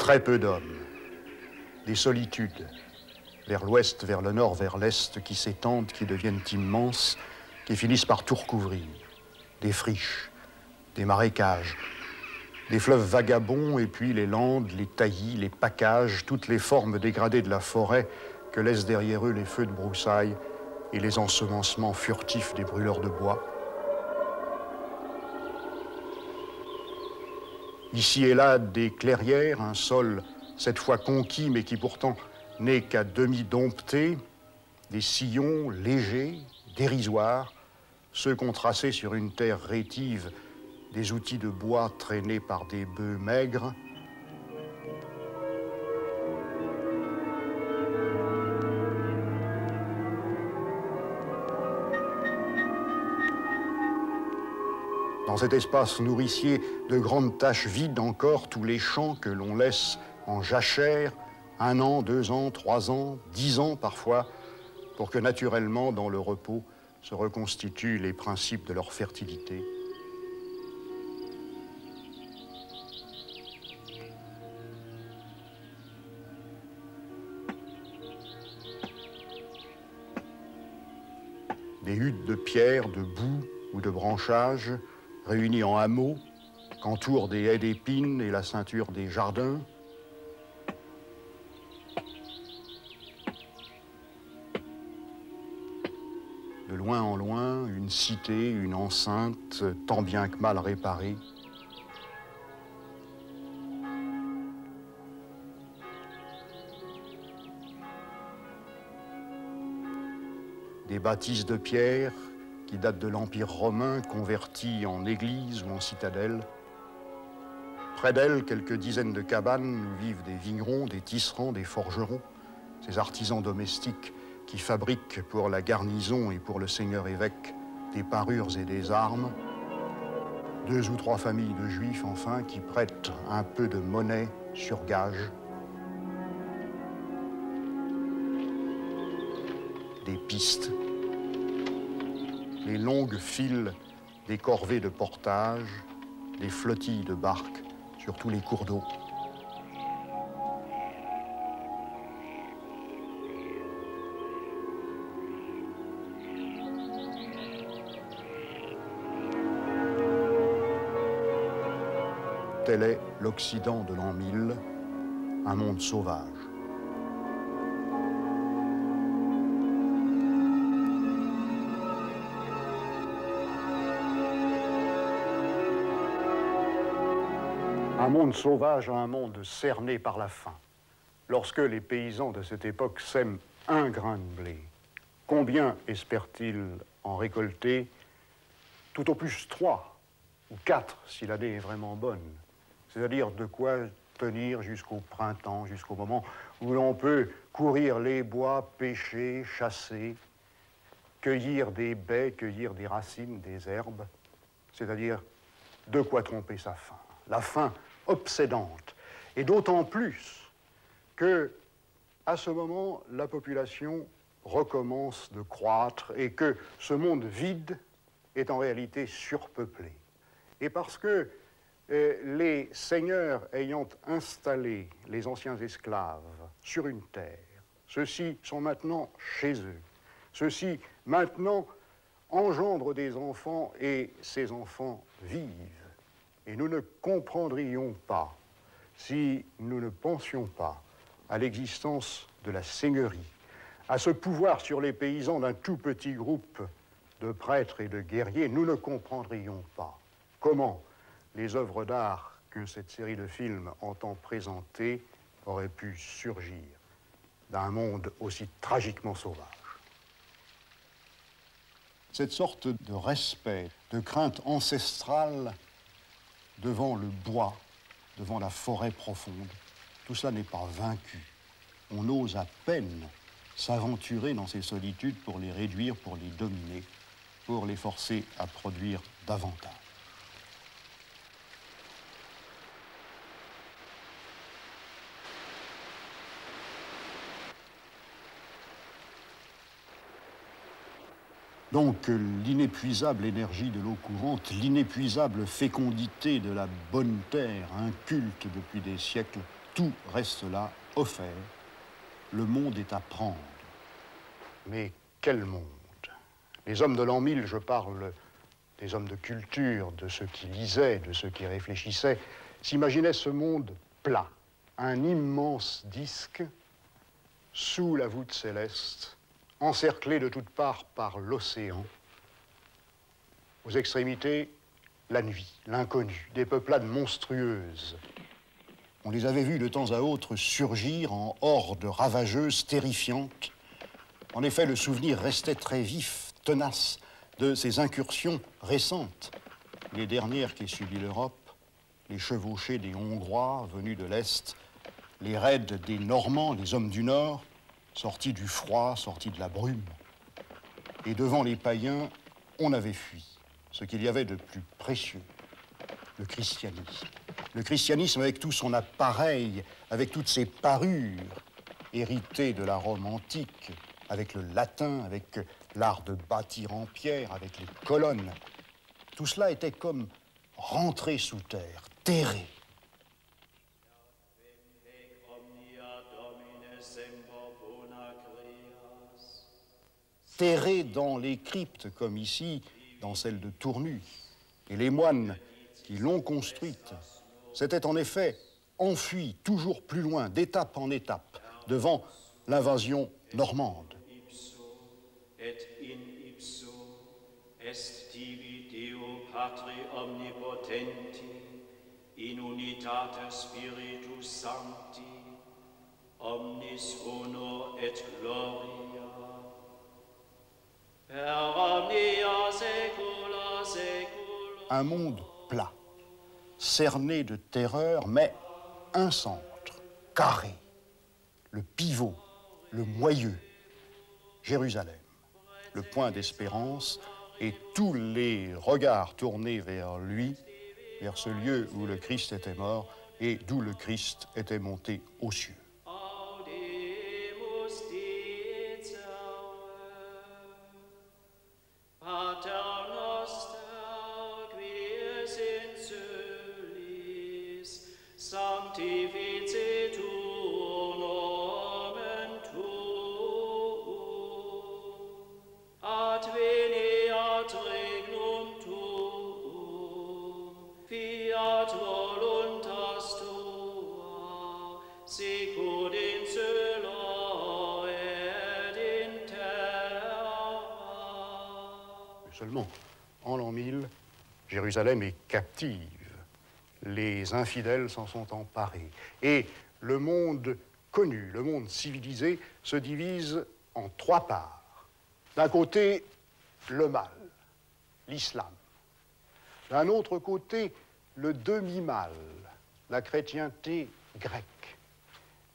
très peu d'hommes, des solitudes, vers l'ouest, vers le nord, vers l'est, qui s'étendent, qui deviennent immenses, qui finissent par tout recouvrir. Des friches, des marécages, des fleuves vagabonds, et puis les landes, les taillis, les paccages, toutes les formes dégradées de la forêt que laissent derrière eux les feux de broussailles et les ensemencements furtifs des brûleurs de bois. Ici et là, des clairières, un sol cette fois conquis, mais qui pourtant n'est qu'à demi dompté, des sillons légers, dérisoires, ceux qu'ont tracés sur une terre rétive des outils de bois traînés par des bœufs maigres. Dans cet espace nourricier, de grandes taches vides encore, tous les champs que l'on laisse en jachère, 1 an, 2 ans, 3 ans, 10 ans parfois, pour que naturellement, dans le repos, se reconstituent les principes de leur fertilité. Des huttes de pierre, de boue ou de branchages, réunies en hameaux, qu'entourent des haies d'épines et la ceinture des jardins. De loin en loin, une cité, une enceinte, tant bien que mal réparée. Des bâtisses de pierre qui datent de l'Empire romain, converties en église ou en citadelle. Près d'elles, quelques dizaines de cabanes où vivent des vignerons, des tisserands, des forgerons, ces artisans domestiques qui fabriquent pour la garnison et pour le seigneur-évêque des parures et des armes. 2 ou 3 familles de juifs, enfin, qui prêtent un peu de monnaie sur gage. Des pistes, les longues files des corvées de portage, des flottilles de barques sur tous les cours d'eau. Tel est l'Occident de l'an 1000, un monde sauvage. Un monde sauvage, un monde cerné par la faim. Lorsque les paysans de cette époque sèment 1 grain de blé, combien espèrent-ils en récolter? Tout au plus 3 ou 4 si l'année est vraiment bonne. C'est-à-dire de quoi tenir jusqu'au printemps, jusqu'au moment où l'on peut courir les bois, pêcher, chasser, cueillir des baies, cueillir des racines, des herbes. C'est-à-dire de quoi tromper sa faim. La faim obsédante. Et d'autant plus que, à ce moment, la population recommence de croître et que ce monde vide est en réalité surpeuplé. Et parce que les seigneurs ayant installé les anciens esclaves sur une terre, ceux-ci sont maintenant chez eux. Ceux-ci maintenant engendrent des enfants et ces enfants vivent. Et nous ne comprendrions pas si nous ne pensions pas à l'existence de la seigneurie, à ce pouvoir sur les paysans d'un tout petit groupe de prêtres et de guerriers. Nous ne comprendrions pas comment les œuvres d'art que cette série de films entend présenter auraient pu surgir d'un monde aussi tragiquement sauvage. Cette sorte de respect, de crainte ancestrale devant le bois, devant la forêt profonde, tout cela n'est pas vaincu. On ose à peine s'aventurer dans ces solitudes pour les réduire, pour les dominer, pour les forcer à produire davantage. Donc l'inépuisable énergie de l'eau courante, l'inépuisable fécondité de la bonne terre, inculte depuis des siècles, tout reste là, offert. Le monde est à prendre. Mais quel monde? Les hommes de l'an 1000, je parle des hommes de culture, de ceux qui lisaient, de ceux qui réfléchissaient, s'imaginaient ce monde plat, un immense disque sous la voûte céleste, encerclé de toutes parts par l'océan. Aux extrémités, la nuit, l'inconnu, des peuplades monstrueuses. On les avait vus de temps à autre surgir en hordes ravageuses, terrifiantes. En effet, le souvenir restait très vif, tenace, de ces incursions récentes. Les dernières qu'ait subies l'Europe, les chevauchées des Hongrois venus de l'Est, les raids des Normands, les hommes du Nord, sortis du froid, sortis de la brume. Et devant les païens, on avait fui ce qu'il y avait de plus précieux, le christianisme. Le christianisme avec tout son appareil, avec toutes ses parures, hérité de la Rome antique, avec le latin, avec l'art de bâtir en pierre, avec les colonnes. Tout cela était comme rentré sous terre, terré. Terré dans les cryptes, comme ici, dans celle de Tournu. Et les moines qui l'ont construite s'étaient en effet enfuis toujours plus loin, d'étape en étape, devant l'invasion normande. Et in ipso est tibi Deo Patri omnipotenti, in unitate Spiritus Sancti, omnis honor et gloria, per omnia saecula saeculorum. Un monde plat, cerné de terreur, mais un centre, carré, le pivot, le moyeu, Jérusalem, le point d'espérance, et tous les regards tournés vers lui, vers ce lieu où le Christ était mort et d'où le Christ était monté aux cieux. Seulement, en l'an 1000, Jérusalem est captive. Les infidèles s'en sont emparés. Et le monde connu, le monde civilisé, se divise en trois parts. D'un côté, le mal, l'islam. D'un autre côté, le demi-mal, la chrétienté grecque.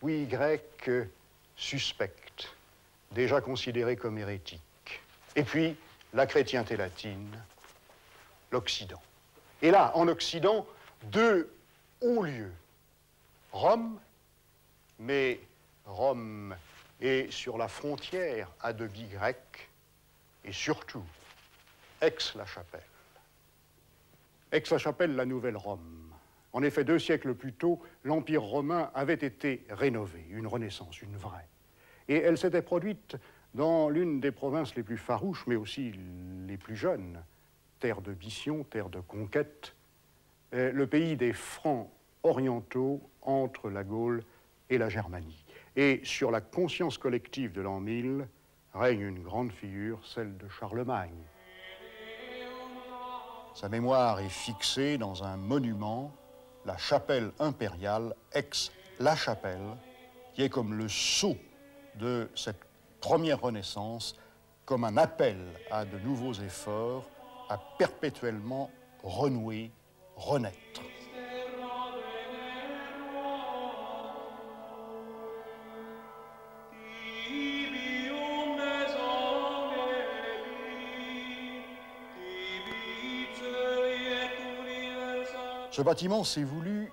Oui, grecque suspecte, déjà considérée comme hérétique. Et puis, la chrétienté latine, l'Occident. Et là, en Occident, deux hauts lieux. Rome, mais Rome est sur la frontière à demi grecque, et surtout, Aix-la-Chapelle. Aix-la-Chapelle, la nouvelle Rome. En effet, 2 siècles plus tôt, l'Empire romain avait été rénové, une renaissance, une vraie. Et elle s'était produite dans l'une des provinces les plus farouches, mais aussi les plus jeunes, terre de mission, terre de conquête, le pays des Francs orientaux entre la Gaule et la Germanie. Et sur la conscience collective de l'an 1000 règne une grande figure, celle de Charlemagne. Sa mémoire est fixée dans un monument, la chapelle impériale, Aix-la-Chapelle, qui est comme le sceau de cette première Renaissance, comme un appel à de nouveaux efforts, à perpétuellement renouer, renaître. Ce bâtiment s'est voulu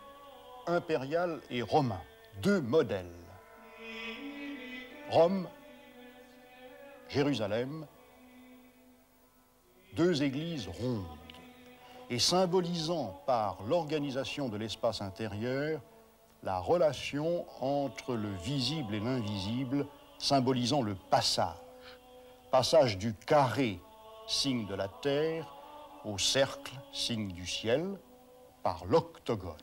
impérial et romain, 2 modèles. Rome, Jérusalem, 2 églises rondes, et symbolisant par l'organisation de l'espace intérieur la relation entre le visible et l'invisible, symbolisant le passage. Passage du carré, signe de la terre, au cercle, signe du ciel, par l'octogone.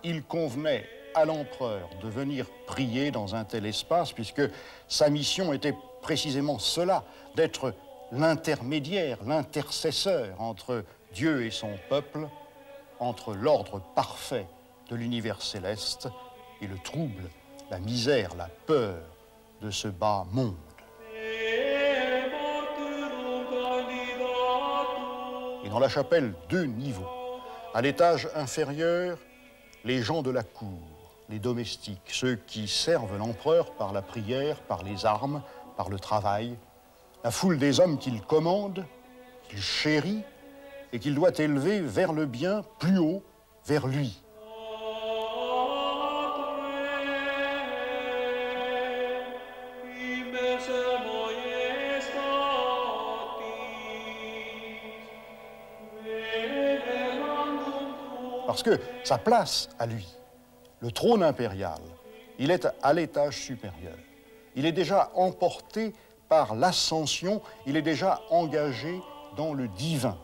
Il convenait à l'empereur de venir prier dans un tel espace, puisque sa mission était précisément cela, d'être l'intermédiaire, l'intercesseur entre Dieu et son peuple, entre l'ordre parfait de l'univers céleste et le trouble, la misère, la peur de ce bas monde. Et dans la chapelle, 2 niveaux. À l'étage inférieur, les gens de la cour, les domestiques, ceux qui servent l'empereur par la prière, par les armes, par le travail, la foule des hommes qu'il commande, qu'il chérit et qu'il doit élever vers le bien plus haut, vers lui. Parce que sa place à lui, le trône impérial, il est à l'étage supérieur. Il est déjà emporté par l'ascension, il est déjà engagé dans le divin.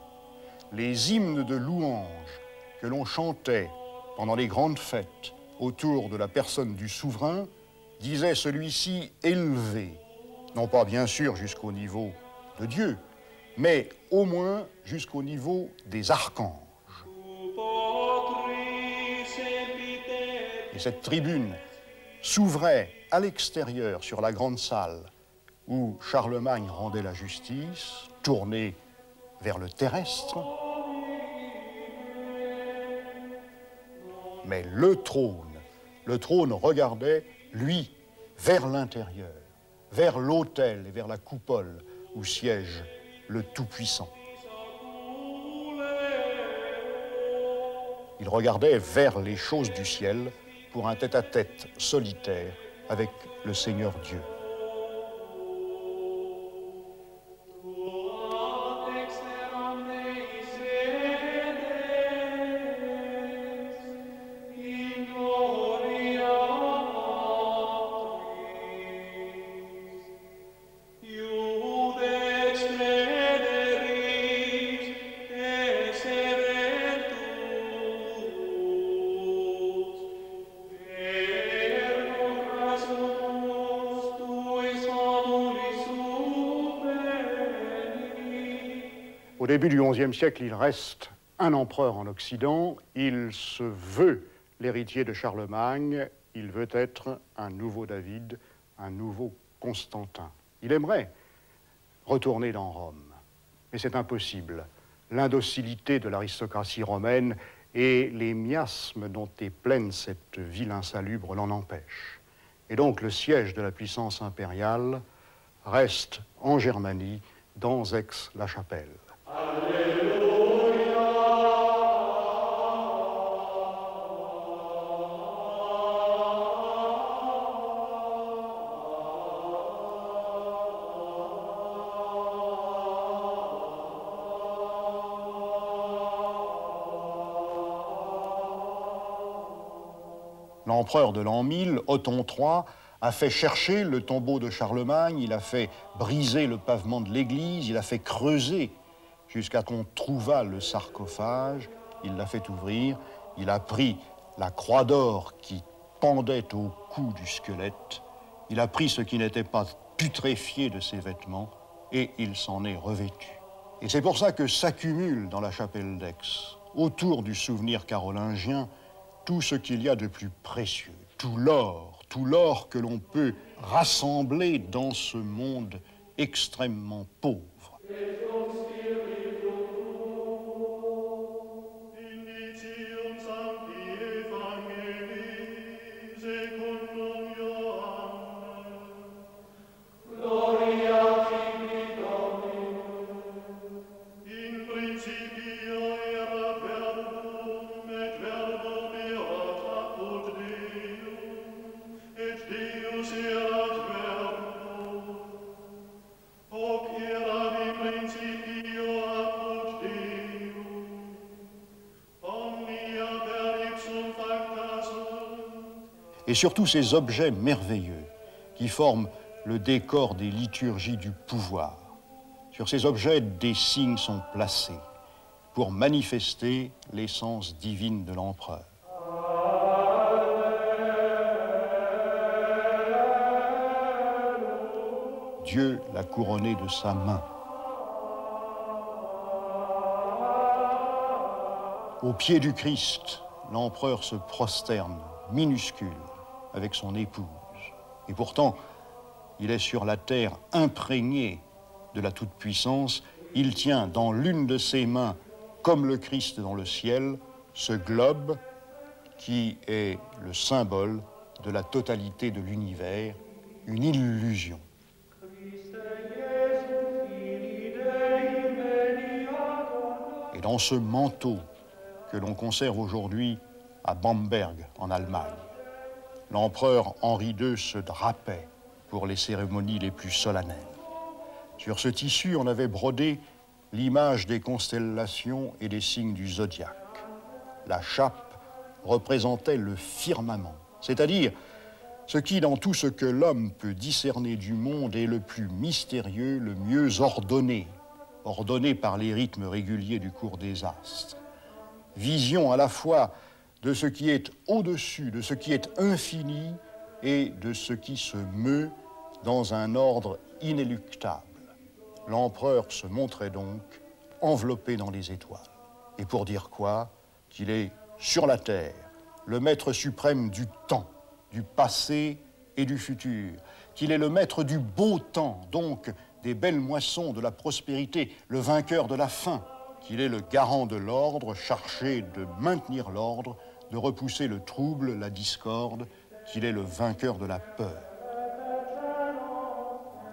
Les hymnes de louange que l'on chantait pendant les grandes fêtes autour de la personne du souverain disaient celui-ci élevé, non pas bien sûr jusqu'au niveau de Dieu, mais au moins jusqu'au niveau des archanges. Et cette tribune s'ouvrait à l'extérieur sur la grande salle où Charlemagne rendait la justice, tournée vers le terrestre. Mais le trône regardait, lui, vers l'intérieur, vers l'autel et vers la coupole où siège le Tout-Puissant. Il regardait vers les choses du ciel pour un tête-à-tête solitaire avec le Seigneur Dieu. Au début du XIe siècle, il reste un empereur en Occident. Il se veut l'héritier de Charlemagne. Il veut être un nouveau David, un nouveau Constantin. Il aimerait retourner dans Rome, mais c'est impossible. L'indocilité de l'aristocratie romaine et les miasmes dont est pleine cette ville insalubre l'en empêchent. Et donc le siège de la puissance impériale reste en Germanie, dans Aix-la-Chapelle. L'empereur de l'an 1000, Othon III, a fait chercher le tombeau de Charlemagne, il a fait briser le pavement de l'église, il a fait creuser jusqu'à qu'on trouvât le sarcophage, il l'a fait ouvrir, il a pris la croix d'or qui pendait au cou du squelette, il a pris ce qui n'était pas putréfié de ses vêtements et il s'en est revêtu. Et c'est pour ça que s'accumule dans la chapelle d'Aix, autour du souvenir carolingien, tout ce qu'il y a de plus précieux, tout l'or que l'on peut rassembler dans ce monde extrêmement pauvre. et surtout ces objets merveilleux qui forment le décor des liturgies du pouvoir. Sur ces objets, des signes sont placés pour manifester l'essence divine de l'empereur. Dieu l'a couronné de sa main. Au pied du Christ, l'empereur se prosterne, minuscule, avec son épouse. Et pourtant, il est sur la terre imprégné de la toute-puissance. Il tient dans l'une de ses mains, comme le Christ dans le ciel, ce globe qui est le symbole de la totalité de l'univers, une illusion. Et dans ce manteau que l'on conserve aujourd'hui à Bamberg, en Allemagne, l'empereur Henri II se drapait pour les cérémonies les plus solennelles. Sur ce tissu, on avait brodé l'image des constellations et des signes du zodiaque. La chape représentait le firmament, c'est-à-dire ce qui, dans tout ce que l'homme peut discerner du monde, est le plus mystérieux, le mieux ordonné par les rythmes réguliers du cours des astres. Vision à la fois de ce qui est au-dessus, de ce qui est infini et de ce qui se meut dans un ordre inéluctable. L'empereur se montrait donc enveloppé dans les étoiles. Et pour dire quoi? Qu'il est sur la terre, le maître suprême du temps, du passé et du futur, qu'il est le maître du beau temps, donc des belles moissons, de la prospérité, le vainqueur de la faim, qu'il est le garant de l'ordre, chargé de maintenir l'ordre, de repousser le trouble, la discorde, qu'il est le vainqueur de la peur.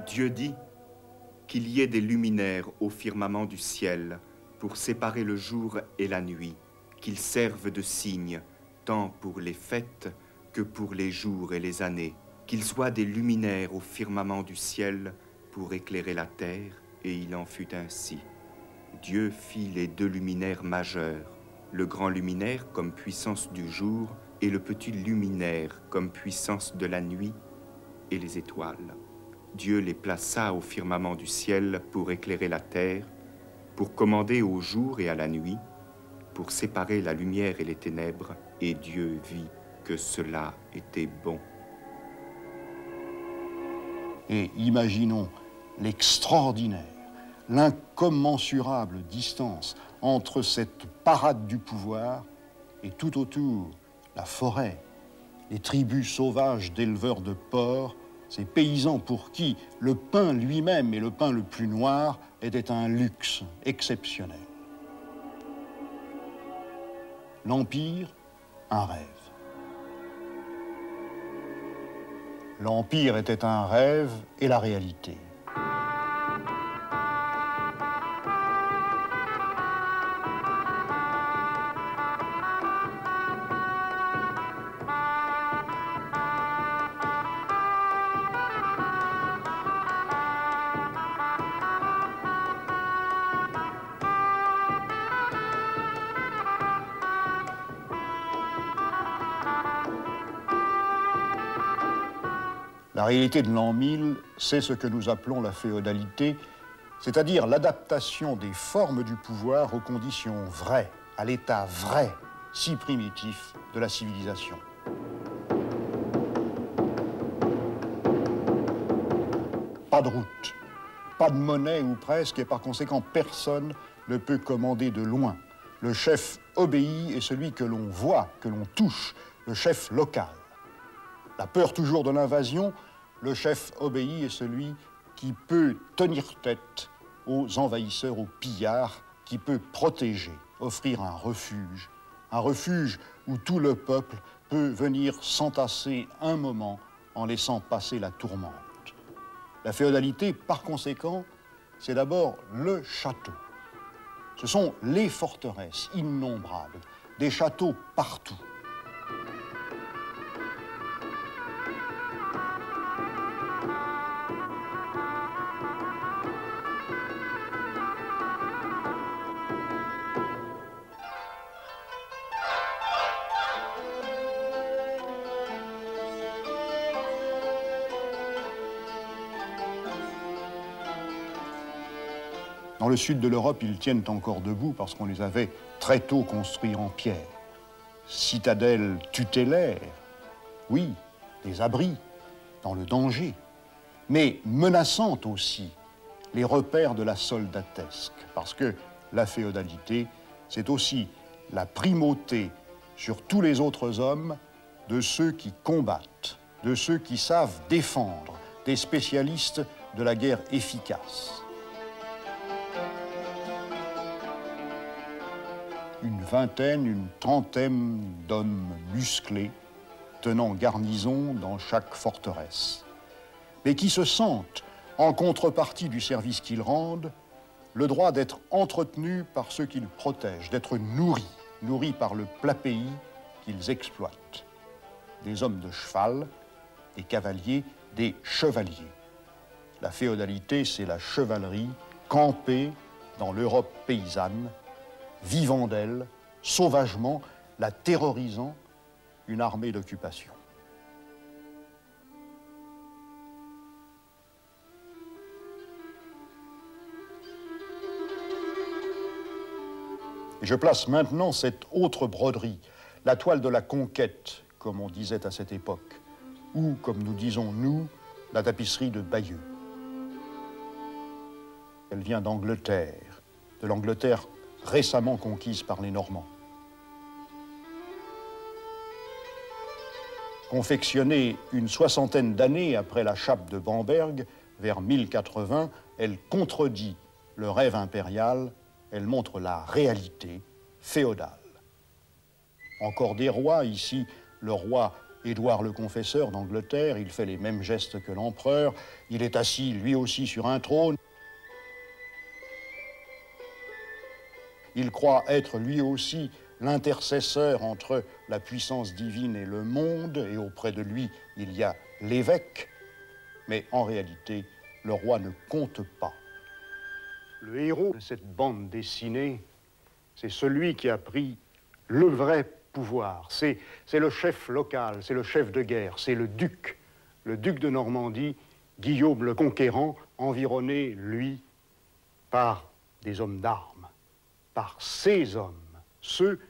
Dieu dit qu'il y ait des luminaires au firmament du ciel pour séparer le jour et la nuit, qu'ils servent de signes, tant pour les fêtes que pour les jours et les années, qu'ils soient des luminaires au firmament du ciel pour éclairer la terre, et il en fut ainsi. Dieu fit les deux luminaires majeurs, le grand luminaire comme puissance du jour et le petit luminaire comme puissance de la nuit et les étoiles. Dieu les plaça au firmament du ciel pour éclairer la terre, pour commander au jour et à la nuit, pour séparer la lumière et les ténèbres, et Dieu vit que cela était bon. Et imaginons l'extraordinaire, l'incommensurable distance entre cette parade du pouvoir et tout autour la forêt, les tribus sauvages d'éleveurs de porcs, ces paysans pour qui le pain lui-même et le pain le plus noir était un luxe exceptionnel. L'Empire, un rêve. L'Empire était un rêve et la réalité. La réalité de l'an 1000, c'est ce que nous appelons la féodalité, c'est-à-dire l'adaptation des formes du pouvoir aux conditions vraies, à l'état vrai, si primitif de la civilisation. Pas de route, pas de monnaie ou presque, et par conséquent, personne ne peut commander de loin. Le chef obéit est celui que l'on voit, que l'on touche, le chef local. La peur toujours de l'invasion, le chef obéit est celui qui peut tenir tête aux envahisseurs, aux pillards, qui peut protéger, offrir un refuge où tout le peuple peut venir s'entasser un moment en laissant passer la tourmente. La féodalité, par conséquent, c'est d'abord le château. Ce sont les forteresses innombrables, des châteaux partout. Dans le sud de l'Europe, ils tiennent encore debout parce qu'on les avait très tôt construits en pierre. Citadelles tutélaires, oui, des abris dans le danger, mais menaçantes aussi les repères de la soldatesque, parce que la féodalité, c'est aussi la primauté sur tous les autres hommes de ceux qui combattent, de ceux qui savent défendre, des spécialistes de la guerre efficace. Une vingtaine, une trentaine d'hommes musclés tenant garnison dans chaque forteresse, mais qui se sentent, en contrepartie du service qu'ils rendent, le droit d'être entretenus par ceux qu'ils protègent, d'être nourris par le plat pays qu'ils exploitent. Des hommes de cheval, des cavaliers, des chevaliers. La féodalité, c'est la chevalerie campée dans l'Europe paysanne, vivant d'elle, sauvagement, la terrorisant, une armée d'occupation. Et je place maintenant cette autre broderie, la toile de la conquête, comme on disait à cette époque, ou, comme nous disons nous, la tapisserie de Bayeux. Elle vient d'Angleterre, de l'Angleterre récemment conquise par les Normands. Confectionnée une soixantaine d'années après la chape de Bamberg, vers 1080, elle contredit le rêve impérial, elle montre la réalité féodale. Encore des rois, ici le roi Édouard le Confesseur d'Angleterre, il fait les mêmes gestes que l'empereur, il est assis lui aussi sur un trône. Il croit être lui aussi l'intercesseur entre la puissance divine et le monde, et auprès de lui, il y a l'évêque, mais en réalité, le roi ne compte pas. Le héros de cette bande dessinée, c'est celui qui a pris le vrai pouvoir. C'est le chef local, c'est le chef de guerre, c'est le duc de Normandie, Guillaume le Conquérant, environné, lui, par des hommes d'armes, par ces hommes, ceux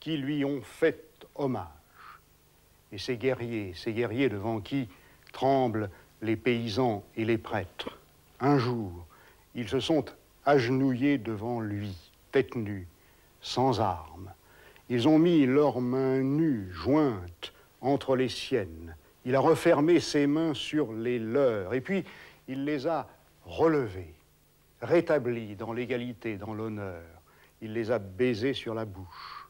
qui lui ont fait hommage. Et ces guerriers devant qui tremblent les paysans et les prêtres. Un jour, ils se sont agenouillés devant lui, tête nue, sans armes. Ils ont mis leurs mains nues, jointes, entre les siennes. Il a refermé ses mains sur les leurs, et puis il les a relevées, rétablies dans l'égalité, dans l'honneur. Il les a baisés sur la bouche.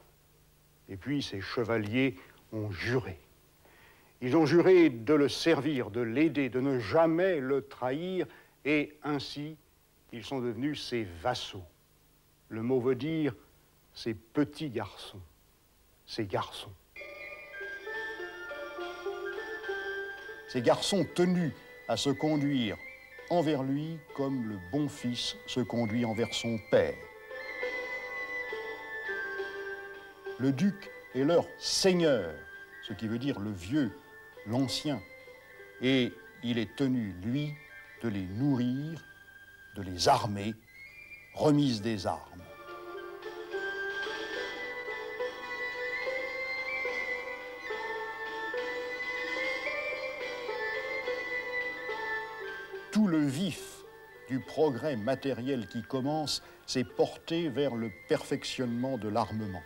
Et puis ces chevaliers ont juré. Ils ont juré de le servir, de l'aider, de ne jamais le trahir, et ainsi, ils sont devenus ses vassaux. Le mot veut dire ses petits garçons, ses garçons. Ces garçons tenus à se conduire envers lui comme le bon fils se conduit envers son père. Le duc est leur seigneur, ce qui veut dire le vieux, l'ancien. Et il est tenu, lui, de les nourrir, de les armer, remise des armes. Tout le vif du progrès matériel qui commence s'est porté vers le perfectionnement de l'armement.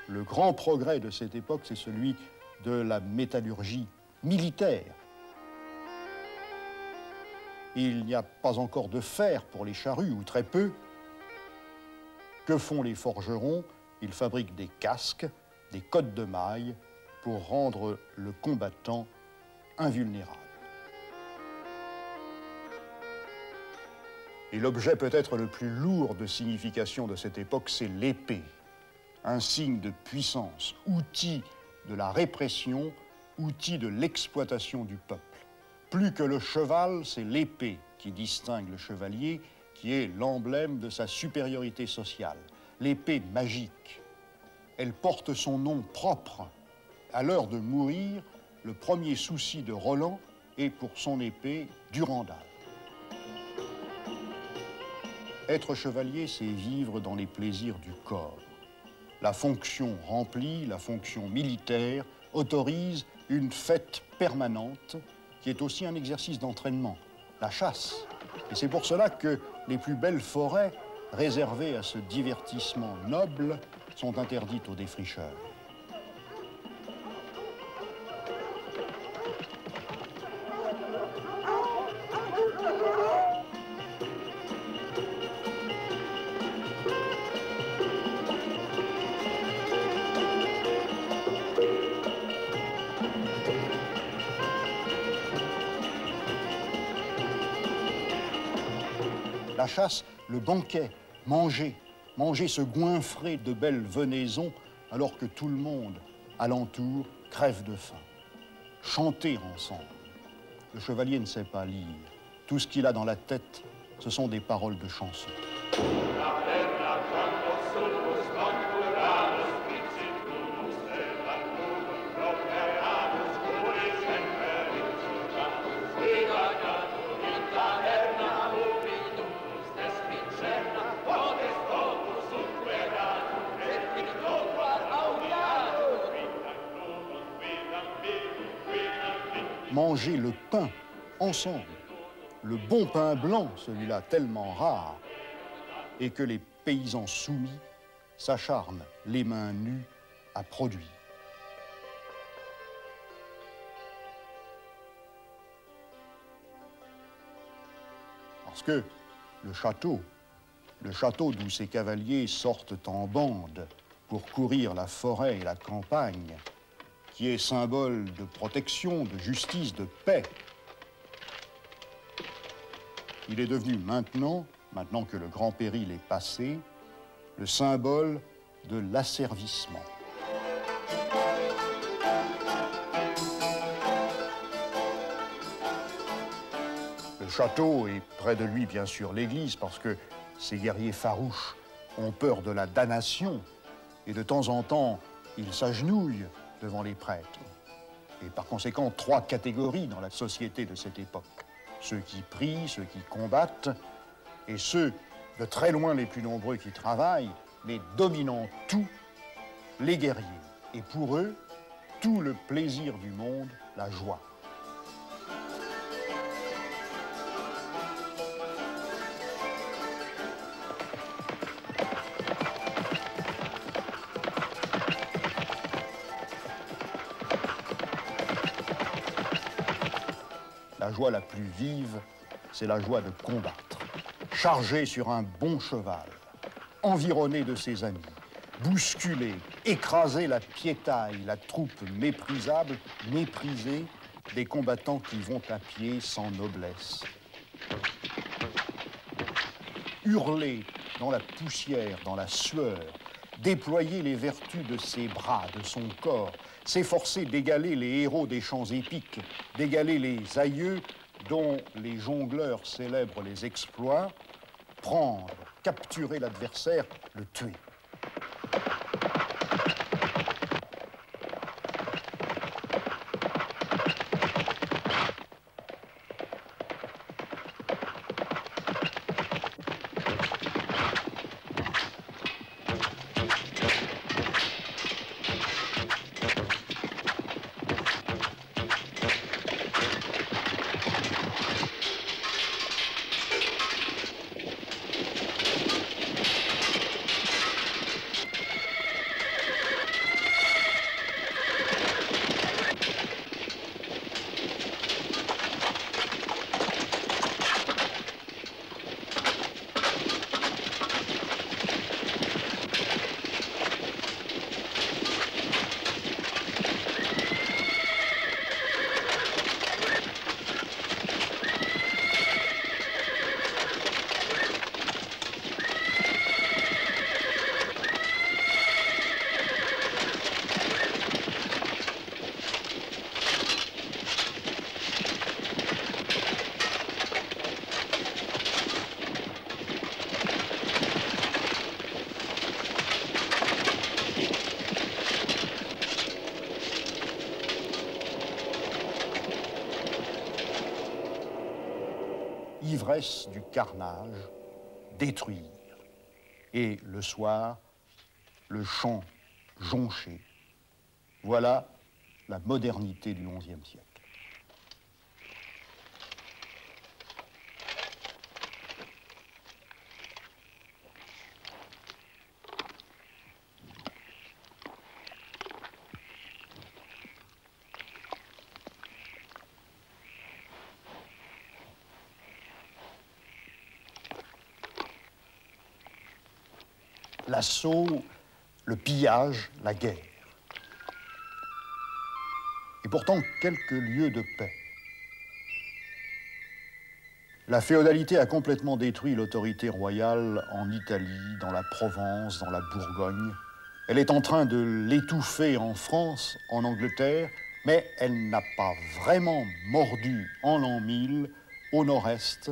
Le grand progrès de cette époque, c'est celui de la métallurgie militaire. Il n'y a pas encore de fer pour les charrues, ou très peu. Que font les forgerons? Ils fabriquent des casques, des cottes de mailles, pour rendre le combattant invulnérable. Et l'objet peut-être le plus lourd de signification de cette époque, c'est l'épée. Un signe de puissance, outil de la répression, outil de l'exploitation du peuple. Plus que le cheval, c'est l'épée qui distingue le chevalier, qui est l'emblème de sa supériorité sociale. L'épée magique. Elle porte son nom propre. À l'heure de mourir, le premier souci de Roland est pour son épée Durandal. Être chevalier, c'est vivre dans les plaisirs du corps. La fonction remplie, la fonction militaire, autorise une fête permanente qui est aussi un exercice d'entraînement, la chasse. Et c'est pour cela que les plus belles forêts réservées à ce divertissement noble sont interdites aux défricheurs. La chasse, le banquet, manger se goinfrer de belles venaisons alors que tout le monde alentour crève de faim. Chanter ensemble. Le chevalier ne sait pas lire. Tout ce qu'il a dans la tête, ce sont des paroles de chansons. Manger le pain ensemble, le bon pain blanc, celui-là tellement rare, et que les paysans soumis s'acharnent les mains nues à produire. Parce que le château d'où ces cavaliers sortent en bande pour courir la forêt et la campagne, qui est symbole de protection, de justice, de paix. Il est devenu maintenant que le grand péril est passé, le symbole de l'asservissement. Le château et près de lui, bien sûr, l'église, parce que ces guerriers farouches ont peur de la damnation et de temps en temps, ils s'agenouillent devant les prêtres. Et par conséquent, 3 catégories dans la société de cette époque. Ceux qui prient, ceux qui combattent, et ceux, de très loin les plus nombreux, qui travaillent, mais dominant tout, les guerriers. Et pour eux, tout le plaisir du monde, la joie. La joie la plus vive, c'est la joie de combattre. Chargé sur un bon cheval, environné de ses amis, bousculer, écraser la piétaille, la troupe méprisable, méprisée des combattants qui vont à pied sans noblesse. Hurler dans la poussière, dans la sueur, déployer les vertus de ses bras, de son corps, s'efforcer d'égaler les héros des chants épiques, d'égaler les aïeux dont les jongleurs célèbrent les exploits, prendre, capturer l'adversaire, le tuer. Ivresse du carnage, détruire. Et le soir, le chant jonché. Voilà la modernité du XIe siècle. L'assaut, le pillage, la guerre. Et pourtant, quelques lieux de paix. La féodalité a complètement détruit l'autorité royale en Italie, dans la Provence, dans la Bourgogne. Elle est en train de l'étouffer en France, en Angleterre, mais elle n'a pas vraiment mordu en l'an 1000 au nord-est,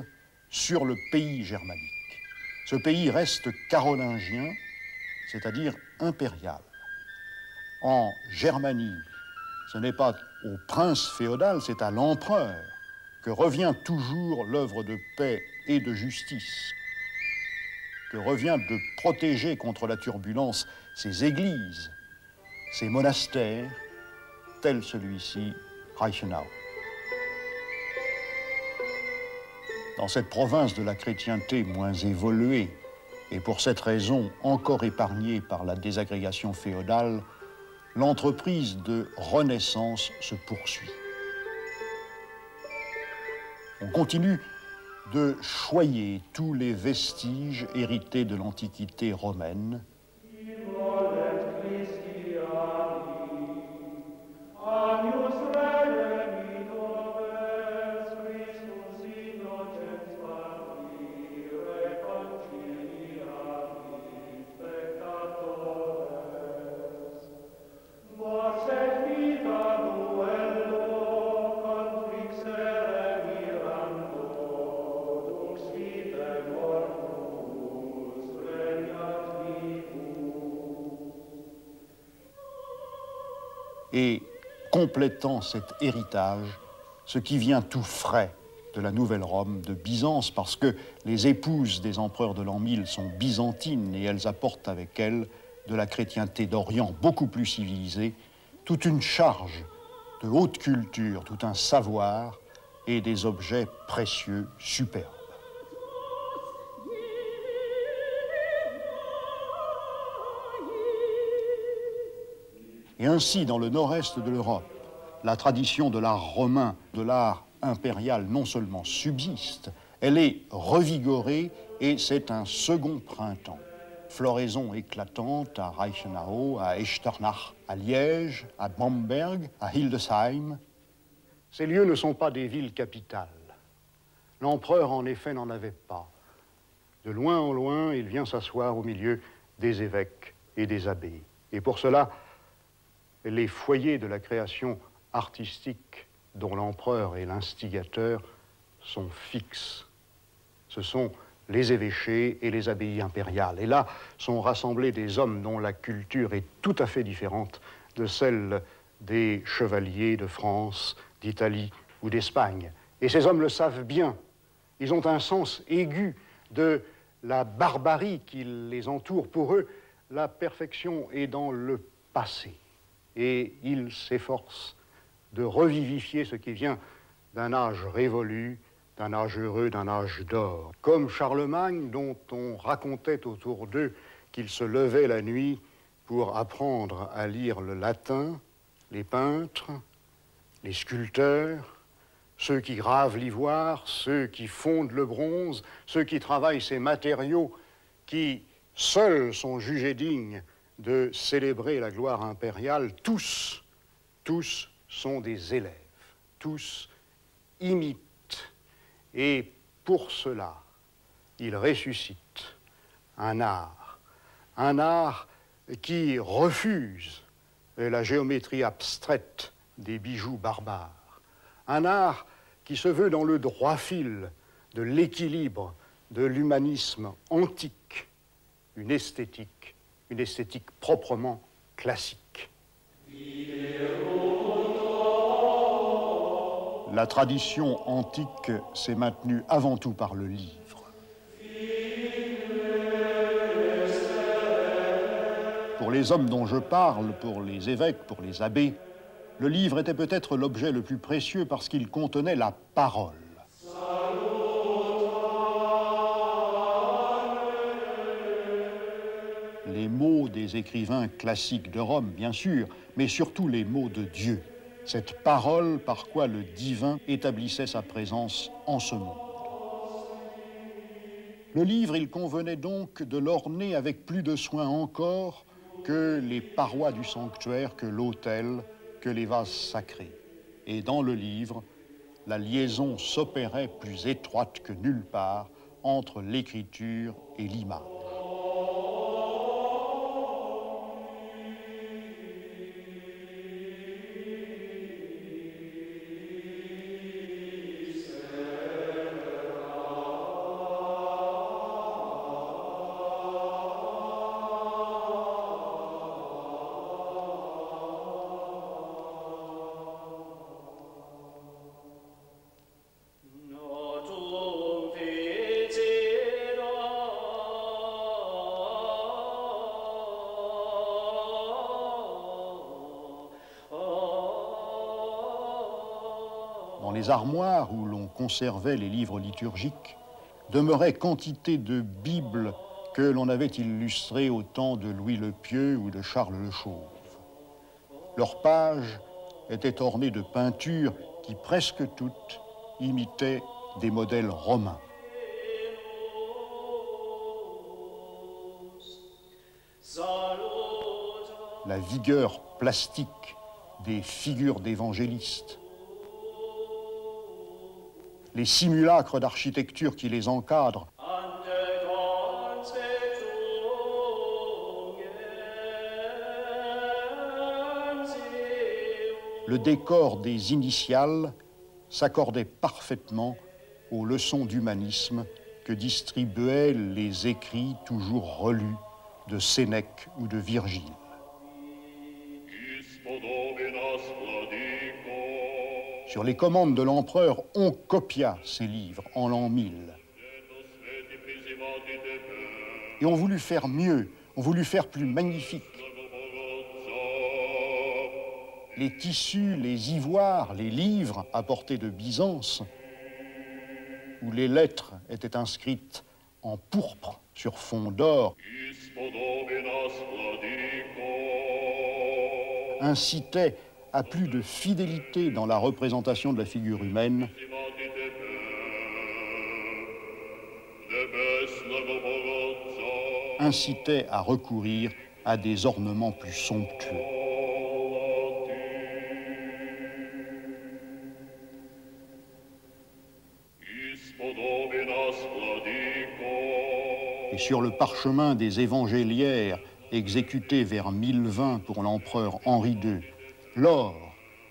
sur le pays germanique. Ce pays reste carolingien, c'est-à-dire impérial. En Germanie, ce n'est pas au prince féodal, c'est à l'empereur que revient toujours l'œuvre de paix et de justice, que revient de protéger contre la turbulence ces églises, ces monastères, tel celui-ci, Reichenau. Dans cette province de la chrétienté moins évoluée, et pour cette raison encore épargnée par la désagrégation féodale, l'entreprise de renaissance se poursuit. On continue de choyer tous les vestiges hérités de l'Antiquité romaine. Et complétant cet héritage, ce qui vient tout frais de la Nouvelle Rome, de Byzance, parce que les épouses des empereurs de l'an 1000 sont byzantines et elles apportent avec elles de la chrétienté d'Orient beaucoup plus civilisée, toute une charge de haute culture, tout un savoir et des objets précieux superbes. Et ainsi, dans le nord-est de l'Europe, la tradition de l'art romain, de l'art impérial, non seulement subsiste, elle est revigorée et c'est un second printemps. Floraison éclatante à Reichenau, à Echternach, à Liège, à Bamberg, à Hildesheim. Ces lieux ne sont pas des villes capitales. L'empereur, en effet, n'en avait pas. De loin en loin, il vient s'asseoir au milieu des évêques et des abbés. Et pour cela, les foyers de la création artistique dont l'empereur est l'instigateur sont fixes. Ce sont les évêchés et les abbayes impériales. Et là sont rassemblés des hommes dont la culture est tout à fait différente de celle des chevaliers de France, d'Italie ou d'Espagne. Et ces hommes le savent bien. Ils ont un sens aigu de la barbarie qui les entoure. Pour eux, la perfection est dans le passé. Et ils s'efforcent de revivifier ce qui vient d'un âge révolu, d'un âge heureux, d'un âge d'or. Comme Charlemagne, dont on racontait autour d'eux qu'il se levait la nuit pour apprendre à lire le latin, les peintres, les sculpteurs, ceux qui gravent l'ivoire, ceux qui fondent le bronze, ceux qui travaillent ces matériaux qui seuls sont jugés dignes de célébrer la gloire impériale, tous sont des élèves, tous imitent. Et pour cela, ils ressuscitent un art qui refuse la géométrie abstraite des bijoux barbares, un art qui se veut dans le droit fil de l'équilibre de l'humanisme antique, une esthétique proprement classique. La tradition antique s'est maintenue avant tout par le livre. Pour les hommes dont je parle, pour les évêques, pour les abbés, le livre était peut-être l'objet le plus précieux parce qu'il contenait la parole. Les mots des écrivains classiques de Rome, bien sûr, mais surtout les mots de Dieu. Cette parole par quoi le divin établissait sa présence en ce monde. Le livre, il convenait donc de l'orner avec plus de soin encore que les parois du sanctuaire, que l'autel, que les vases sacrés. Et dans le livre, la liaison s'opérait plus étroite que nulle part entre l'écriture et l'image. Dans les armoires où l'on conservait les livres liturgiques, demeurait quantité de Bibles que l'on avait illustrées au temps de Louis le Pieux ou de Charles le Chauve. Leurs pages étaient ornées de peintures qui presque toutes imitaient des modèles romains. La vigueur plastique des figures d'évangélistes, les simulacres d'architecture qui les encadrent, le décor des initiales s'accordait parfaitement aux leçons d'humanisme que distribuaient les écrits toujours relus de Sénèque ou de Virgile. Sur les commandes de l'empereur, on copia ces livres en l'an 1000. Et on voulut faire mieux, on voulut faire plus magnifique. Les tissus, les ivoires, les livres apportés de Byzance, où les lettres étaient inscrites en pourpre sur fond d'or, incitaient à plus de fidélité dans la représentation de la figure humaine, incitaient à recourir à des ornements plus somptueux. Et sur le parchemin des évangéliaires exécutés vers 1020 pour l'empereur Henri II, l'or,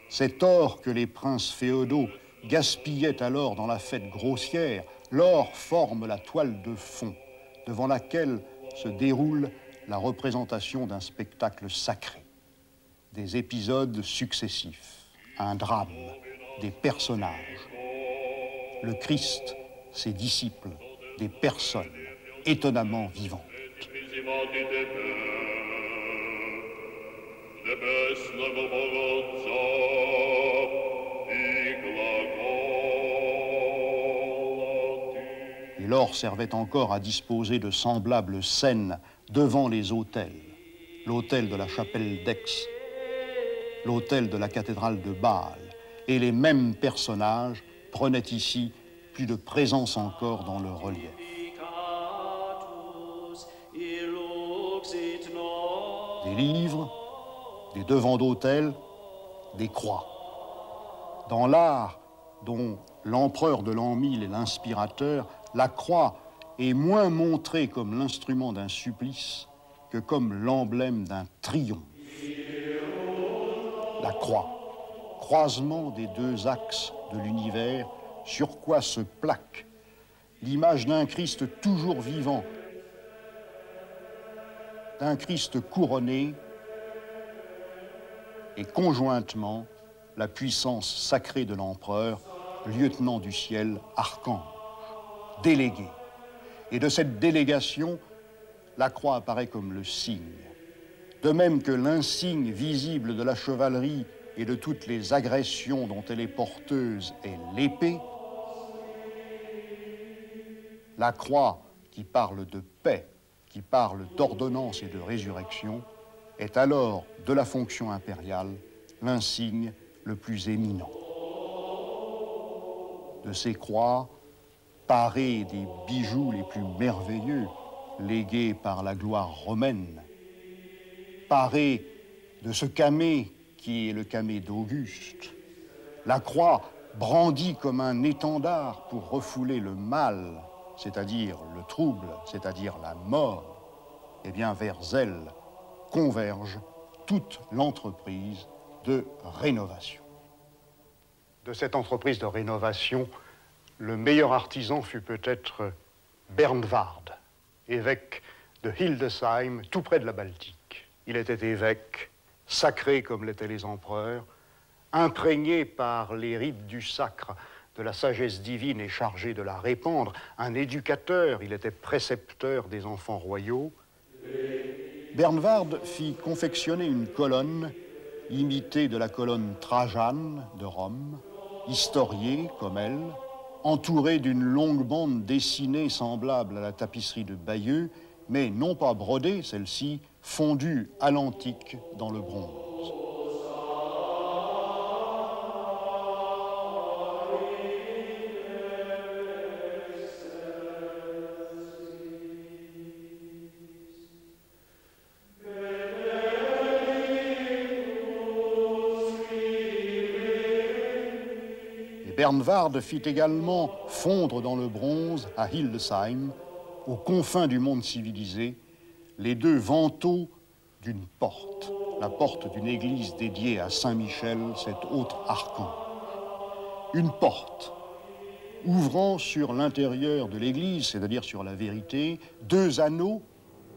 cet or que les princes féodaux gaspillaient alors dans la fête grossière, l'or forme la toile de fond devant laquelle se déroule la représentation d'un spectacle sacré, des épisodes successifs, un drame, des personnages, le Christ, ses disciples, des personnes étonnamment vivantes. Et l'or servait encore à disposer de semblables scènes devant les autels. L'autel de la chapelle d'Aix, l'autel de la cathédrale de Bâle. Et les mêmes personnages prenaient ici plus de présence encore dans le relief. Des livres, des devants d'autel, des croix. Dans l'art dont l'empereur de l'an 1000 est l'inspirateur, la croix est moins montrée comme l'instrument d'un supplice que comme l'emblème d'un triomphe. La croix, croisement des deux axes de l'univers, sur quoi se plaque l'image d'un Christ toujours vivant, d'un Christ couronné, et conjointement la puissance sacrée de l'empereur, lieutenant du ciel, archange, délégué. Et de cette délégation, la croix apparaît comme le signe de même que l'insigne visible de la chevalerie et de toutes les agressions dont elle est porteuse est l'épée, la croix qui parle de paix, qui parle d'ordonnance et de résurrection, est alors de la fonction impériale l'insigne le plus éminent. De ces croix, parées des bijoux les plus merveilleux, légués par la gloire romaine, parées de ce camée qui est le camée d'Auguste, la croix brandie comme un étendard pour refouler le mal, c'est-à-dire le trouble, c'est-à-dire la mort, eh bien vers elle converge toute l'entreprise de rénovation. De cette entreprise de rénovation, le meilleur artisan fut peut-être Bernward, évêque de Hildesheim, tout près de la Baltique. Il était évêque, sacré comme l'étaient les empereurs, imprégné par les rites du sacre, de la sagesse divine et chargé de la répandre, un éducateur, il était précepteur des enfants royaux. Bernward fit confectionner une colonne imitée de la colonne Trajane de Rome, historiée comme elle, entourée d'une longue bande dessinée semblable à la tapisserie de Bayeux, mais non pas brodée, celle-ci, fondue à l'antique dans le bronze. Bernward fit également fondre dans le bronze, à Hildesheim, aux confins du monde civilisé, les deux vantaux d'une porte, la porte d'une église dédiée à Saint-Michel, cet autre archange. Une porte ouvrant sur l'intérieur de l'église, c'est-à-dire sur la vérité, deux anneaux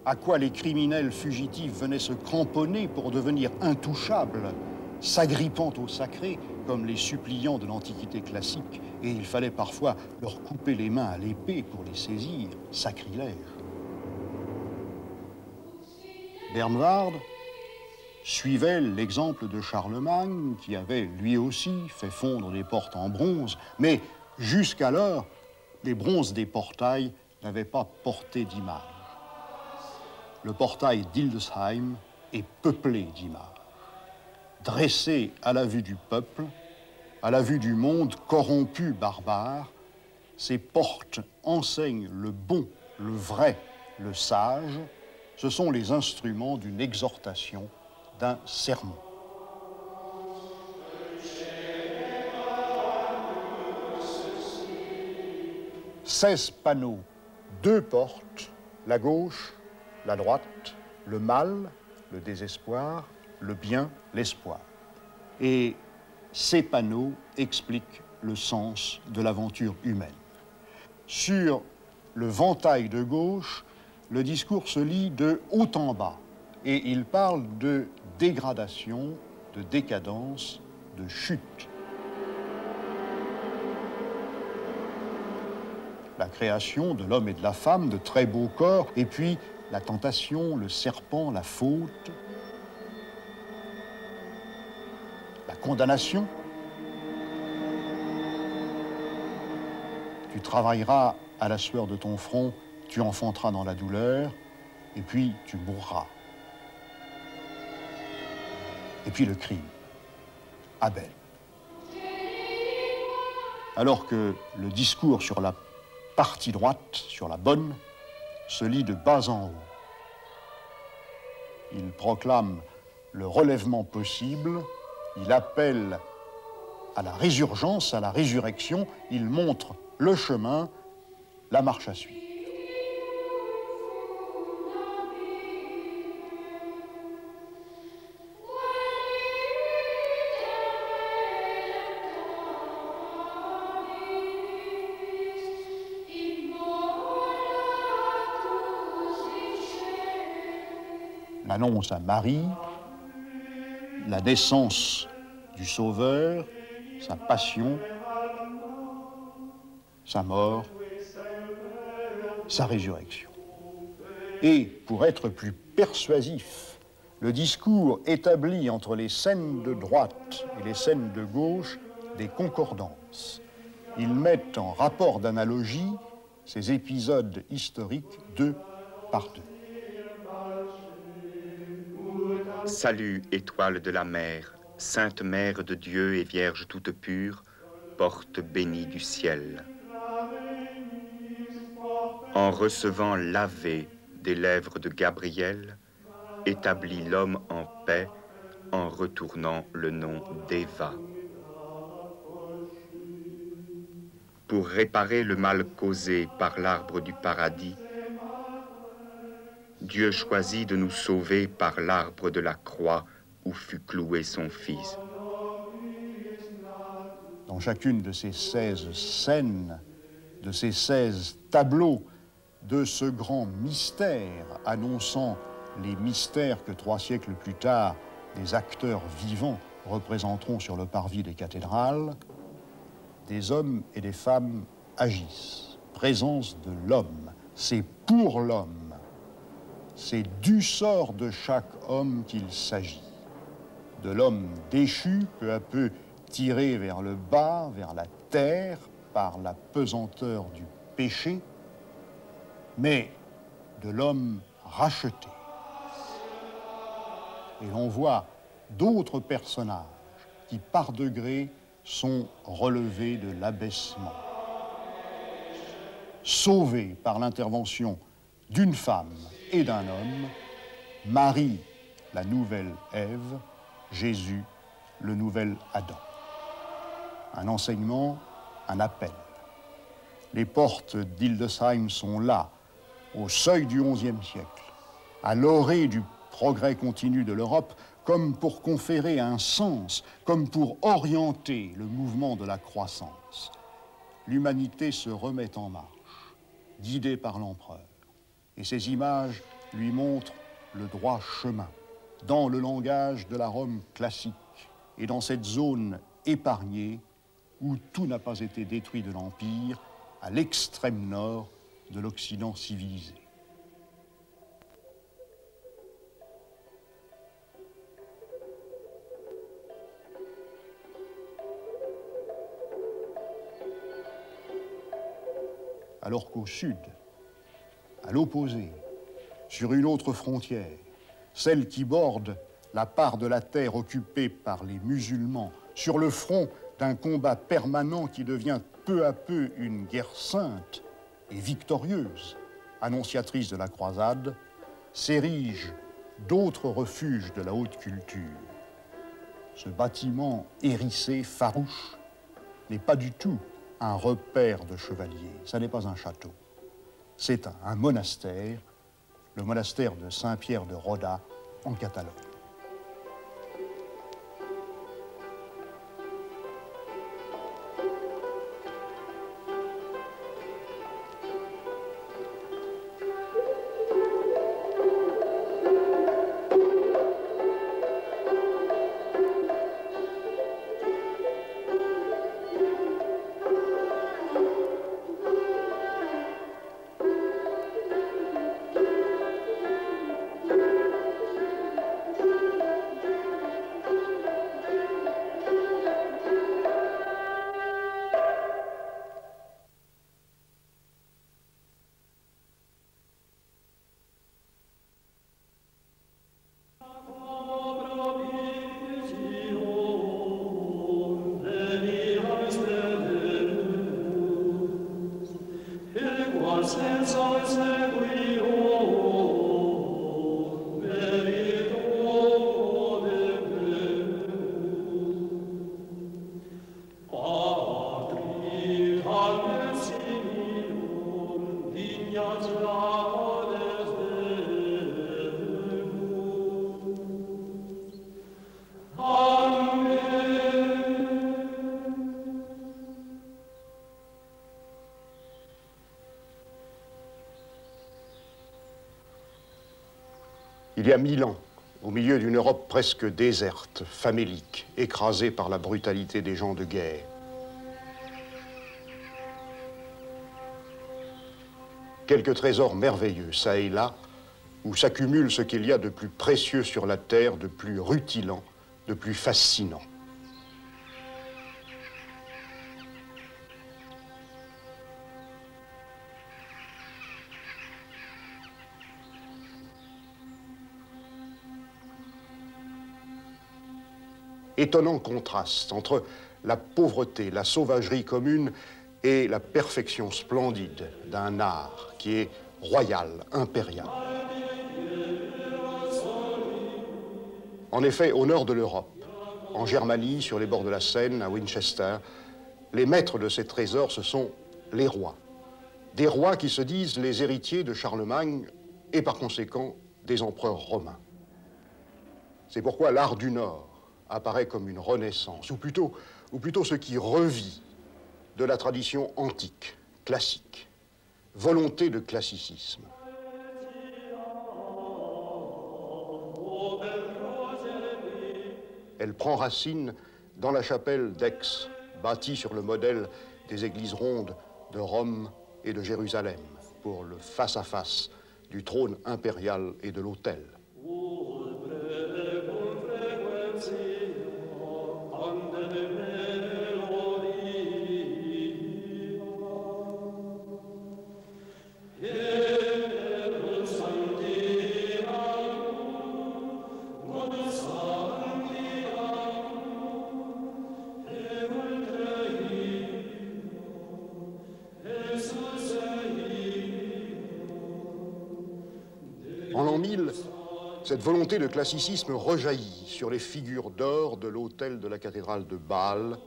à quoi les criminels fugitifs venaient se cramponner pour devenir intouchables, s'agrippant au sacré, comme les suppliants de l'Antiquité classique, et il fallait parfois leur couper les mains à l'épée pour les saisir, sacrilège. Bernward suivait l'exemple de Charlemagne, qui avait lui aussi fait fondre des portes en bronze, mais jusqu'alors, les bronzes des portails n'avaient pas porté d'image. Le portail d'Hildesheim est peuplé d'images. Dressé à la vue du peuple, à la vue du monde corrompu, barbare, ces portes enseignent le bon, le vrai, le sage. Ce sont les instruments d'une exhortation, d'un sermon. « 16 panneaux, 2 portes, la gauche, la droite, le mal, le désespoir, le bien, l'espoir. Et ces panneaux expliquent le sens de l'aventure humaine. Sur le ventail de gauche, le discours se lit de haut en bas et il parle de dégradation, de décadence, de chute. La création de l'homme et de la femme, de très beaux corps, et puis la tentation, le serpent, la faute, la condamnation. Tu travailleras à la sueur de ton front, tu enfanteras dans la douleur, et puis tu mourras. Et puis le crime, Abel. Alors que le discours sur la partie droite, sur la bonne, se lit de bas en haut. Il proclame le relèvement possible, il appelle à la résurgence, à la résurrection, il montre le chemin, la marche à suivre. L'annonce à Marie, la naissance du Sauveur, sa passion, sa mort, sa résurrection. Et pour être plus persuasif le discours établit entre les scènes de droite et les scènes de gauche des concordances. Ils mettent en rapport d'analogie ces épisodes historiques deux par deux. Salut, étoile de la mer, sainte mère de Dieu et vierge toute pure, porte bénie du ciel. En recevant l'Ave des lèvres de Gabriel, établit l'homme en paix en retournant le nom d'Eva. Pour réparer le mal causé par l'arbre du paradis, Dieu choisit de nous sauver par l'arbre de la croix où fut cloué son Fils. Dans chacune de ces 16 scènes, de ces 16 tableaux, de ce grand mystère annonçant les mystères que 3 siècles plus tard, des acteurs vivants représenteront sur le parvis des cathédrales, des hommes et des femmes agissent. Présence de l'homme, c'est pour l'homme. C'est du sort de chaque homme qu'il s'agit. De l'homme déchu, peu à peu tiré vers le bas, vers la terre, par la pesanteur du péché, mais de l'homme racheté. Et l'on voit d'autres personnages qui, par degrés, sont relevés de l'abaissement, sauvés par l'intervention d'une femme et d'un homme, Marie, la nouvelle Ève, Jésus, le nouvel Adam. Un enseignement, un appel. Les portes d'Hildesheim sont là, au seuil du XIe siècle, à l'orée du progrès continu de l'Europe, comme pour conférer un sens, comme pour orienter le mouvement de la croissance. L'humanité se remet en marche, guidée par l'empereur. Et ces images lui montrent le droit chemin, dans le langage de la Rome classique et dans cette zone épargnée où tout n'a pas été détruit de l'Empire, à l'extrême nord de l'Occident civilisé. Alors qu'au sud, à l'opposé, sur une autre frontière, celle qui borde la part de la terre occupée par les musulmans, sur le front d'un combat permanent qui devient peu à peu une guerre sainte et victorieuse, annonciatrice de la croisade, s'érigent d'autres refuges de la haute culture. Ce bâtiment hérissé, farouche, n'est pas du tout un repère de chevaliers, ça n'est pas un château. C'est un monastère, le monastère de Saint-Pierre de Roda, en Catalogne. Il y a 1000 ans, au milieu d'une Europe presque déserte, famélique, écrasée par la brutalité des gens de guerre, quelques trésors merveilleux, ça et là, où s'accumule ce qu'il y a de plus précieux sur la terre, de plus rutilant, de plus fascinant. Étonnant contraste entre la pauvreté, la sauvagerie commune et la perfection splendide d'un art qui est royal, impérial. En effet, au nord de l'Europe, en Germanie, sur les bords de la Seine, à Winchester, les maîtres de ces trésors, ce sont les rois. Des rois qui se disent les héritiers de Charlemagne et par conséquent des empereurs romains. C'est pourquoi l'art du Nord apparaît comme une renaissance, ou plutôt ce qui revit de la tradition antique, classique, volonté de classicisme. Elle prend racine dans la chapelle d'Aix, bâtie sur le modèle des églises rondes de Rome et de Jérusalem, pour le face-à-face du trône impérial et de l'autel. En l'an 1000, cette volonté de classicisme rejaillit sur les figures d'or de l'autel de la cathédrale de Bâle,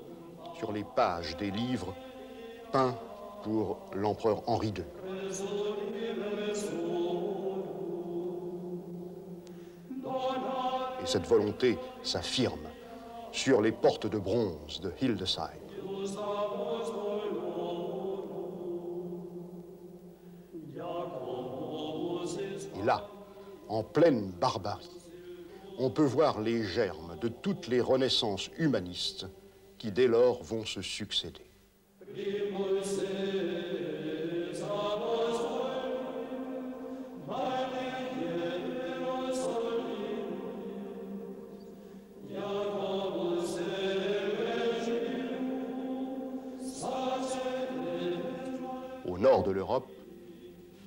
sur les pages des livres peints pour l'empereur Henri II. Et cette volonté s'affirme sur les portes de bronze de Hildesheim. Et là, en pleine barbarie, on peut voir les germes de toutes les renaissances humanistes qui dès lors vont se succéder. Au nord de l'Europe,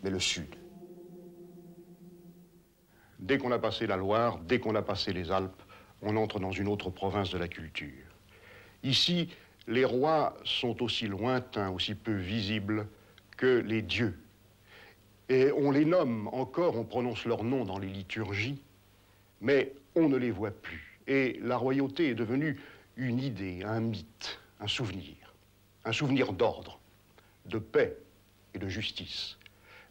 mais le sud. Dès qu'on a passé la Loire, dès qu'on a passé les Alpes, on entre dans une autre province de la culture. Ici, les rois sont aussi lointains, aussi peu visibles que les dieux. Et on les nomme encore, on prononce leurs noms dans les liturgies, mais on ne les voit plus. Et la royauté est devenue une idée, un mythe, un souvenir d'ordre, de paix et de justice.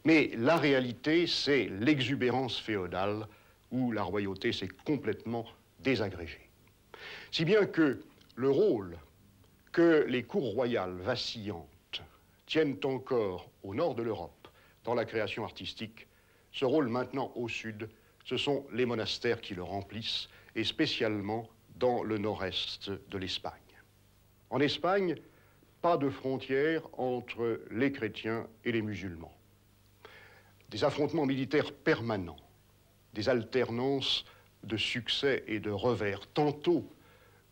Mais la réalité, c'est l'exubérance féodale où la royauté s'est complètement désagrégée. Si bien que le rôle que les cours royales vacillantes tiennent encore au nord de l'Europe dans la création artistique, ce rôle maintenant au sud, ce sont les monastères qui le remplissent, et spécialement dans le nord-est de l'Espagne. En Espagne, pas de frontière entre les chrétiens et les musulmans. Des affrontements militaires permanents, des alternances de succès et de revers. Tantôt,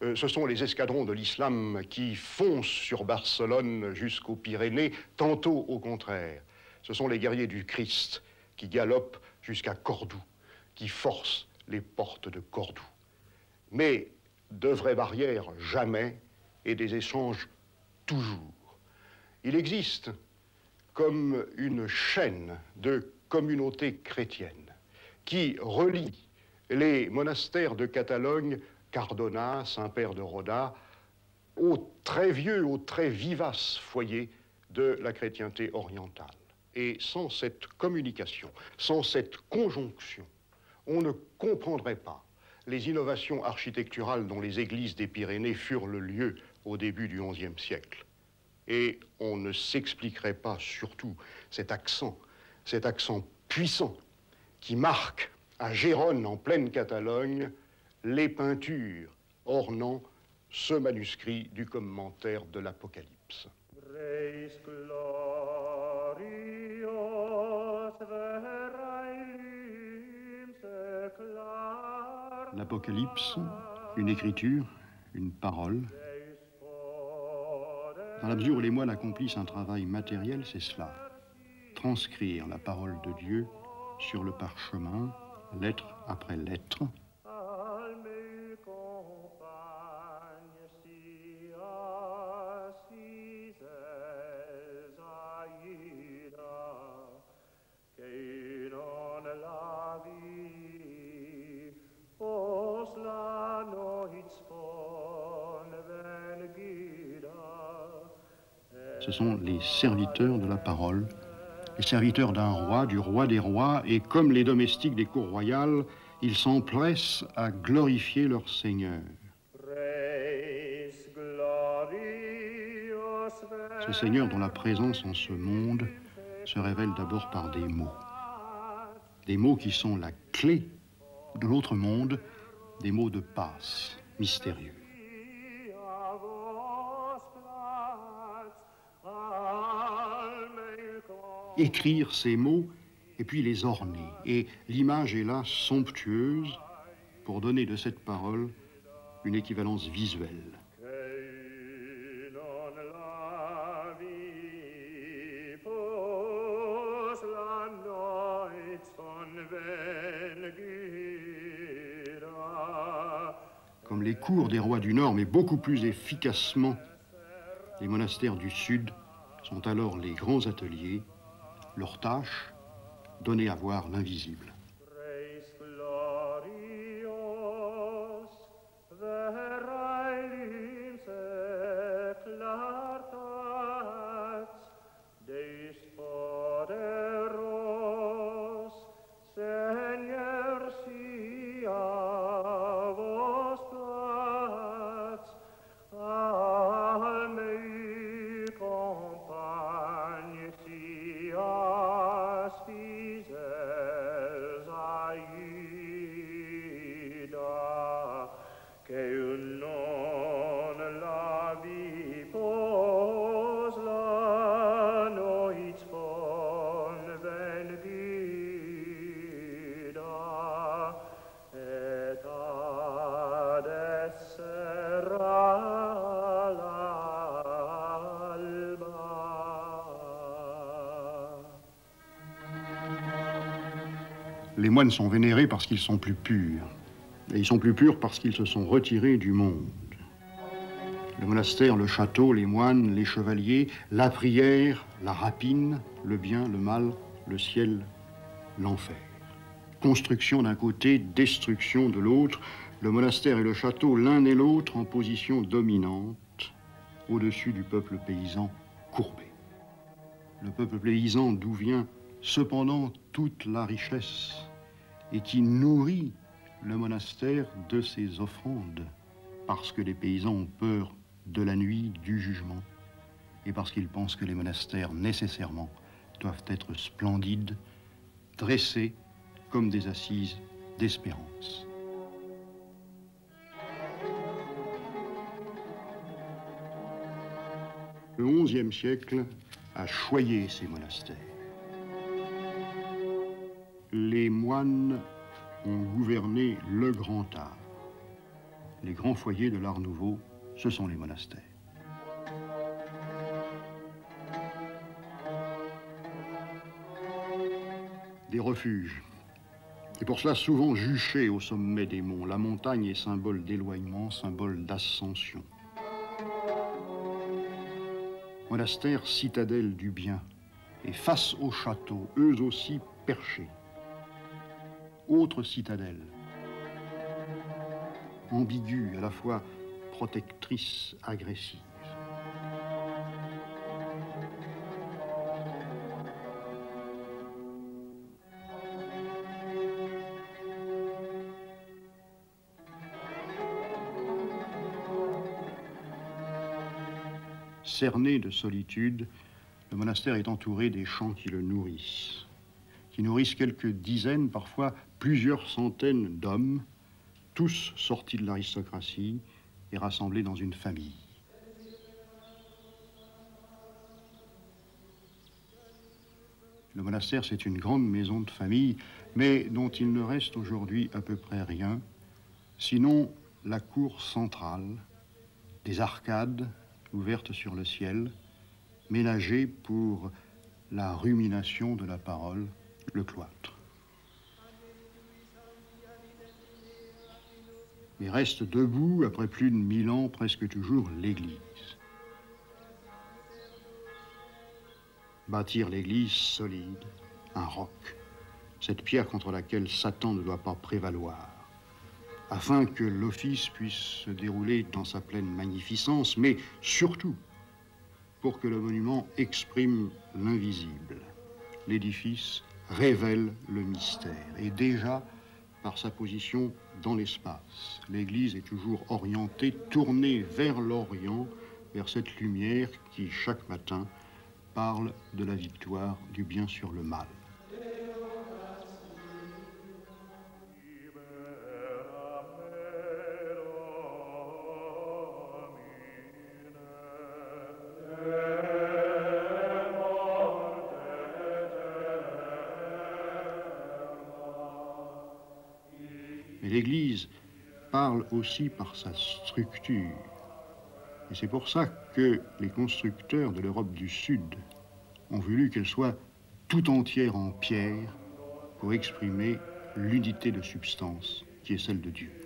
ce sont les escadrons de l'islam qui foncent sur Barcelone jusqu'aux Pyrénées, tantôt au contraire. Ce sont les guerriers du Christ qui galopent jusqu'à Cordoue, qui forcent les portes de Cordoue. Mais de vraies barrières, jamais, et des échanges, toujours. Il existe comme une chaîne de communautés chrétiennes qui relie les monastères de Catalogne, Cardona, Saint-Père de Roda, au très vieux, au très vivace foyer de la chrétienté orientale. Et sans cette communication, sans cette conjonction, on ne comprendrait pas les innovations architecturales dont les églises des Pyrénées furent le lieu au début du XIe siècle. Et on ne s'expliquerait pas surtout cet accent puissant qui marque à Gérone, en pleine Catalogne, les peintures ornant ce manuscrit du commentaire de l'Apocalypse. l'Apocalypse, une écriture, une parole. Dans la mesure où les moines accomplissent un travail matériel, c'est cela. Transcrire la parole de Dieu sur le parchemin, lettre après lettre. Ce sont les serviteurs de la parole, les serviteurs d'un roi, du roi des rois, et comme les domestiques des cours royales, ils s'empressent à glorifier leur Seigneur. Ce Seigneur dont la présence en ce monde se révèle d'abord par des mots qui sont la clé de l'autre monde, des mots de passe, mystérieux. Écrire ces mots et puis les orner. Et l'image est là somptueuse pour donner de cette parole une équivalence visuelle. Comme les cours des rois du Nord, mais beaucoup plus efficacement, les monastères du Sud sont alors les grands ateliers. Leur tâche, donner à voir l'invisible. Les moines sont vénérés parce qu'ils sont plus purs. Et ils sont plus purs parce qu'ils se sont retirés du monde. Le monastère, le château, les moines, les chevaliers, la prière, la rapine, le bien, le mal, le ciel, l'enfer. Construction d'un côté, destruction de l'autre, le monastère et le château, l'un et l'autre en position dominante, au-dessus du peuple paysan courbé. Le peuple paysan d'où vient cependant toute la richesse et qui nourrit le monastère de ses offrandes, parce que les paysans ont peur de la nuit, du jugement, et parce qu'ils pensent que les monastères, nécessairement, doivent être splendides, dressés comme des assises d'espérance. Le XIe siècle a choyé ces monastères. Les moines ont gouverné le grand art. Les grands foyers de l'art nouveau, ce sont les monastères. Des refuges. Et pour cela, souvent juchés au sommet des monts. La montagne est symbole d'éloignement, symbole d'ascension. Monastère, citadelle du bien. Et face au château, eux aussi perchés. Autre citadelle, ambiguë, à la fois protectrice, agressive. Cerné de solitude, le monastère est entouré des champs qui le nourrissent. Qui nourrissent quelques dizaines, parfois plusieurs centaines d'hommes, tous sortis de l'aristocratie et rassemblés dans une famille. Le monastère, c'est une grande maison de famille, mais dont il ne reste aujourd'hui à peu près rien, Sinon, la cour centrale, des arcades ouvertes sur le ciel, ménagées pour la rumination de la parole, le cloître. Mais reste debout, après plus de 1000 ans, presque toujours l'église. Bâtir l'église solide, un roc, cette pierre contre laquelle Satan ne doit pas prévaloir, afin que l'office puisse se dérouler dans sa pleine magnificence, mais surtout pour que le monument exprime l'invisible. L'édifice révèle le mystère, et déjà, par sa position dans l'espace, l'église est toujours orientée, tournée vers l'Orient, vers cette lumière qui, chaque matin, parle de la victoire du bien sur le mal. Mais l'Église parle aussi par sa structure. Et c'est pour ça que les constructeurs de l'Europe du Sud ont voulu qu'elle soit tout entière en pierre pour exprimer l'unité de substance qui est celle de Dieu.